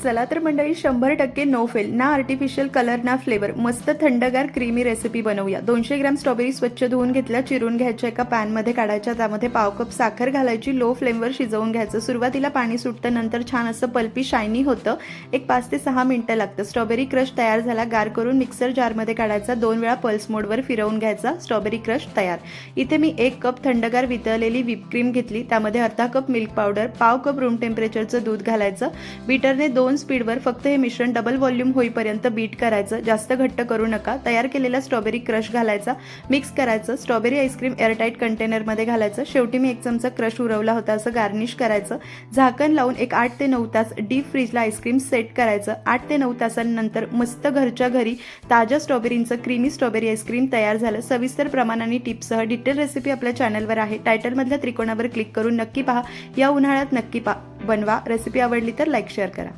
चला तर मंडळी 100% नो फेल, ना आर्टिफिशियल कलर ना फ्लेवर, मस्त थंडगार क्रीमी रेसिपी बनवूया। 200 ग्रॅम स्ट्रॉबेरी स्वच्छ धुवून घेतल्या, चिरून घ्यायच्या, एका पॅनमध्ये काढायच्या, त्यामध्ये पाव कप साखर घालायची, लो फ्लेमवर शिजवून घ्यायचं। सुरुवातीला पाणी सुटतं, नंतर छान असं पल्पी शायनी होतं। एक 5 ते 6 मिनिटं लागतं। स्ट्रॉबेरी क्रश तयार झाला, गार करून मिक्सर जारमध्ये काढायचा, 2 वेळा पल्स मोडवर फिरवून घ्यायचा। स्ट्रॉबेरी क्रश तयार। इथे मी 1 कप थंडगार वितळलेली व्हिप क्रीम घेतली, त्यामध्ये अर्धा कप मिल्क पावडर, पाव कप रूम टेम्परेचरचं दूध घालायचं। बीटरने 2 स्पीडवर फक्त हे मिश्रण डबल व्हॉल्यूम होईपर्यंत बीट करायचं, जास्त घट्ट करू नका। तयार केलेला स्ट्रॉबेरी क्रश घालायचा, मिक्स करायचं। स्ट्रॉबेरी आईस्क्रीम एअरटाईट कंटेनरमध्ये घालायचं। शेवटी मी 1 चमचा क्रश उरवला होता असं गार्निश करायचं। झाकण लावून एक 8 ते 9 तास डीप फ्रीजला आईस्क्रीम सेट करायचं। 8 ते 9 तासांनंतर मस्त घरच्या घरी ताज्या स्ट्रॉबेरींचं क्रीमी स्ट्रॉबेरी आईस्क्रीम तयार झालं। सविस्तर प्रमाण आणि टिप्ससह डिटेल रेसिपी आपल्या चॅनलवर आहे, टायटलमधल्या त्रिकोणावर क्लिक करून नक्की पहा। या उन्हाळ्यात नक्की बनवा। रेसिपी आवडली तर लाईक शेअर करा।